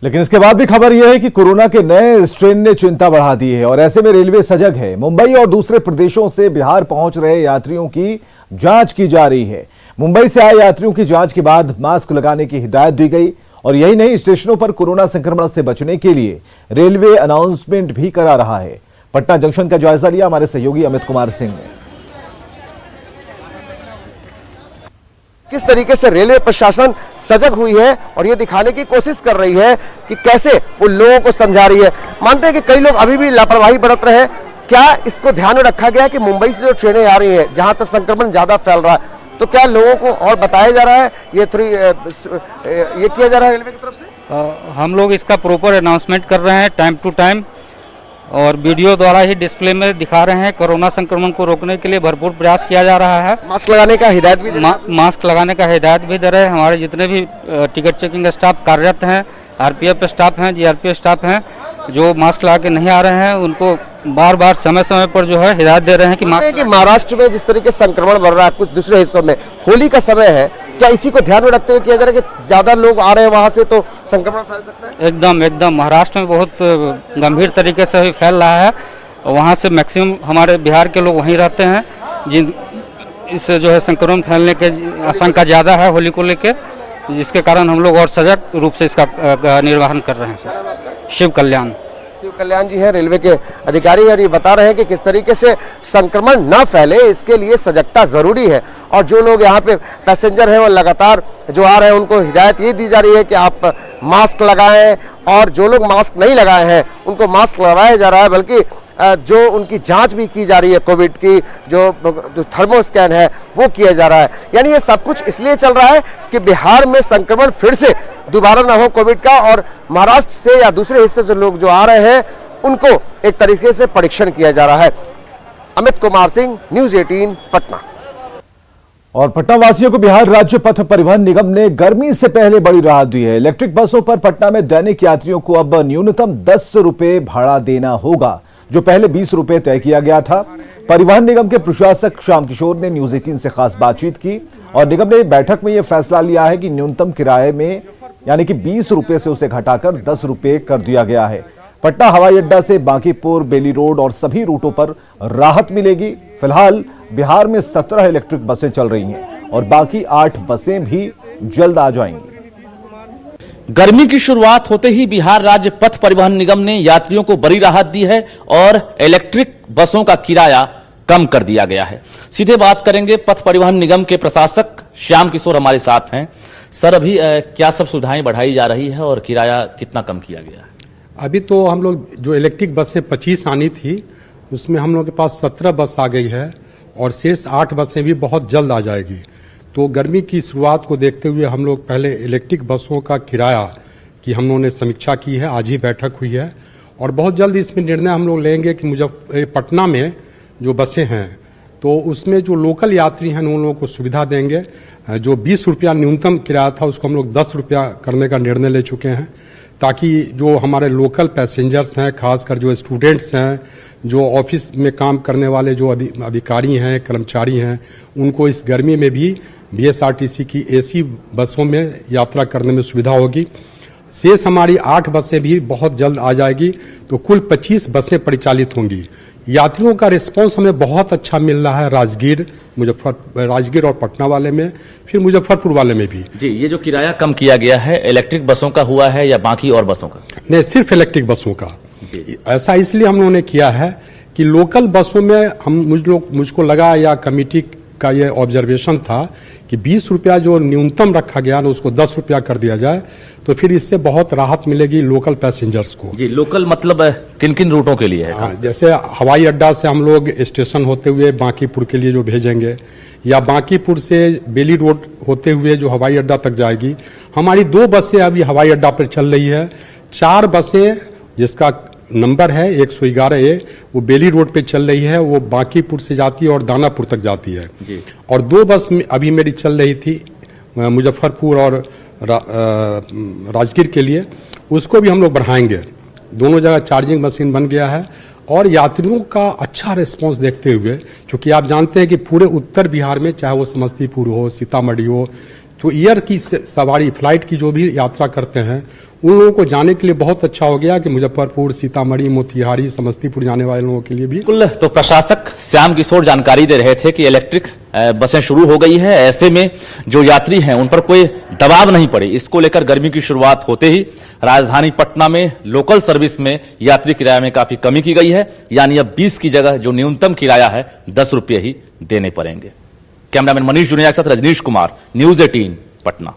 लेकिन इसके बाद भी खबर यह है कि कोरोना के नए स्ट्रेन ने चिंता बढ़ा दी है और ऐसे में रेलवे सजग है। मुंबई और दूसरे प्रदेशों से बिहार पहुंच रहे यात्रियों की जांच की जा रही है। मुंबई से आए यात्रियों की जांच के बाद मास्क लगाने की हिदायत दी गई और यही नहीं, स्टेशनों पर कोरोना संक्रमण से बचने के लिए रेलवे अनाउंसमेंट भी करा रहा है। पटना जंक्शन का जायजा लिया हमारे सहयोगी अमित कुमार सिंह ने। किस तरीके से रेलवे प्रशासन सजग हुई है और ये दिखाने की कोशिश कर रही है कि कैसे वो लोगों को समझा रही है। मानते हैं कि कई लोग अभी भी लापरवाही बरत रहे हैं। क्या इसको ध्यान में रखा गया कि मुंबई से जो ट्रेनें आ रही हैं जहां तक संक्रमण ज्यादा फैल रहा है, तो क्या लोगों को और बताया जा रहा है, ये किया जा रहा है रेलवे की तरफ से? हम लोग इसका प्रॉपर अनाउंसमेंट कर रहे हैं टाइम टू टाइम और वीडियो द्वारा ही डिस्प्ले में दिखा रहे हैं। कोरोना संक्रमण को रोकने के लिए भरपूर प्रयास किया जा रहा है। मास्क लगाने का हिदायत भी मास्क लगाने का हिदायत भी दे रहे हैं। हमारे जितने भी टिकट चेकिंग स्टाफ कार्यरत हैं, आरपीएफ स्टाफ हैं, जीआरपीएफ स्टाफ हैं, जो मास्क लगा के नहीं आ रहे हैं उनको बार बार समय समय पर जो है हिदायत दे रहे हैं कि महाराष्ट्र में जिस तरीके से संक्रमण बढ़ रहा है, कुछ दूसरे हिस्सों में होली का समय है, क्या इसी को ध्यान में रखते हुए किया जा रहा है कि ज्यादा लोग आ रहे हैं वहां से तो संक्रमण फैल सकता है? एकदम महाराष्ट्र में बहुत गंभीर तरीके से फैल रहा है। वहां से मैक्सिमम हमारे बिहार के लोग वहीं रहते हैं, जिन इससे जो है संक्रमण फैलने के आशंका ज्यादा है होली को लेकर, जिसके कारण हम लोग और सजग रूप से इसका निर्वहन कर रहे हैं। शिव कल्याण जी हैं, रेलवे के अधिकारी हैं, ये बता रहे हैं कि किस तरीके से संक्रमण न फैले इसके लिए सजगता जरूरी है। और जो लोग यहाँ पे पैसेंजर हैं वो लगातार जो आ रहे हैं उनको हिदायत ये दी जा रही है कि आप मास्क लगाएं, और जो लोग मास्क नहीं लगाए हैं उनको मास्क लगाया जा रहा है, बल्कि जो उनकी जांच भी की जा रही है, कोविड की जो थर्मो स्कैन है वो किया जा रहा है। यानी ये सब कुछ इसलिए चल रहा है कि बिहार में संक्रमण फिर से दोबारा ना हो कोविड का, और महाराष्ट्र से या दूसरे हिस्से से लोग जो आ रहे हैं उनको एक तरीके से परीक्षण किया जा रहा है। अमित कुमार सिंह, न्यूज़ 18 पटना। और पटना वासियों को बिहार राज्य पथ परिवहन निगम ने गर्मी से पहले बड़ी राहत दी है। इलेक्ट्रिक बसों पर पटना में दैनिक यात्रियों को अब न्यूनतम 10 रुपए भाड़ा देना होगा, जो पहले 20 रुपए तय किया गया था। परिवहन निगम के प्रशासक श्याम किशोर ने न्यूज़ 18 से खास बातचीत की और निगम ने बैठक में यह फैसला लिया है कि न्यूनतम किराए में यानी कि 20 रुपए से उसे घटाकर 10 रुपए कर दिया गया है। पटना हवाई अड्डा से बांकीपुर, बेली रोड और सभी रूटों पर राहत मिलेगी। फिलहाल बिहार में 17 इलेक्ट्रिक बसें चल रही हैं और बाकी 8 बसें भी जल्द आ जाएंगी। गर्मी की शुरुआत होते ही बिहार राज्य पथ परिवहन निगम ने यात्रियों को बड़ी राहत दी है और इलेक्ट्रिक बसों का किराया कम कर दिया गया है। सीधे बात करेंगे पथ परिवहन निगम के प्रशासक श्याम किशोर हमारे साथ हैं। सर, अभी क्या सब सुविधाएं बढ़ाई जा रही है और किराया कितना कम किया गया है? अभी तो हम लोग जो इलेक्ट्रिक बसें 25 आनी थी उसमें हम लोग के पास 17 बस आ गई है और शेष 8 बसें भी बहुत जल्द आ जाएगी। तो गर्मी की शुरुआत को देखते हुए हम लोग पहले इलेक्ट्रिक बसों का किराया की हम लोगों ने समीक्षा की है, आज ही बैठक हुई है और बहुत जल्द इसमें निर्णय हम लोग लेंगे कि पटना में जो बसें हैं तो उसमें जो लोकल यात्री हैं उन लोगों को सुविधा देंगे। जो 20 रुपया न्यूनतम किराया था उसको हम लोग 10 रुपया करने का निर्णय ले चुके हैं, ताकि जो हमारे लोकल पैसेंजर्स हैं, खासकर जो स्टूडेंट्स हैं, जो ऑफिस में काम करने वाले जो अधिकारी हैं, कर्मचारी हैं, उनको इस गर्मी में भी बीएसआरटीसी की एसी बसों में यात्रा करने में सुविधा होगी। शेष हमारी 8 बसें भी बहुत जल्द आ जाएगी, तो कुल 25 बसें परिचालित होंगी। यात्रियों का रिस्पांस हमें बहुत अच्छा मिल रहा है राजगीर और पटना वाले में, फिर मुजफ्फरपुर वाले में भी। जी, ये जो किराया कम किया गया है इलेक्ट्रिक बसों का हुआ है या बाकी और बसों का? नहीं, सिर्फ इलेक्ट्रिक बसों का। ऐसा इसलिए हम लोगों ने किया है कि लोकल बसों में मुझको लगा या कमेटी का ये ऑब्जर्वेशन था कि 20 रुपया जो न्यूनतम रखा गया ना उसको 10 रुपया कर दिया जाए, तो फिर इससे बहुत राहत मिलेगी लोकल पैसेंजर्स को। जी, लोकल मतलब किन किन रूटों के लिए है? हाँ, जैसे हवाई अड्डा से हम लोग स्टेशन होते हुए बांकीपुर के लिए जो भेजेंगे, या बांकीपुर से बेली रोड होते हुए जो हवाई अड्डा तक जाएगी। हमारी 2 बसें अभी हवाई अड्डा पर चल रही है, 4 बसें जिसका नंबर है 111A वो बेली रोड पे चल रही है, वो बांकीपुर से जाती है और दानापुर तक जाती है जी। और 2 बस अभी मेरी चल रही थी मुजफ्फरपुर और राजगीर के लिए, उसको भी हम लोग बढ़ाएंगे। दोनों जगह चार्जिंग मशीन बन गया है और यात्रियों का अच्छा रिस्पांस देखते हुए, क्योंकि आप जानते हैं कि पूरे उत्तर बिहार में चाहे वो समस्तीपुर हो, सीतामढ़ी हो, तो एयर की सवारी फ्लाइट की जो भी यात्रा करते हैं उन लोगों को जाने के लिए बहुत अच्छा हो गया कि मुजफ्फरपुर, सीतामढ़ी, मोतिहारी, समस्तीपुर जाने वाले लोगों के लिए भी। बिल्कुल, तो प्रशासक श्याम किशोर जानकारी दे रहे थे कि इलेक्ट्रिक बसें शुरू हो गई है। ऐसे में जो यात्री हैं उन पर कोई दबाव नहीं पड़े। इसको लेकर गर्मी की शुरुआत होते ही राजधानी पटना में लोकल सर्विस में यात्री किराए में काफी कमी की गई है, यानी अब 20 की जगह जो न्यूनतम किराया है 10 रुपये ही देने पड़ेंगे। कैमरामैन मनीष जुनेजा के साथ रजनीश कुमार, न्यूज 18 पटना।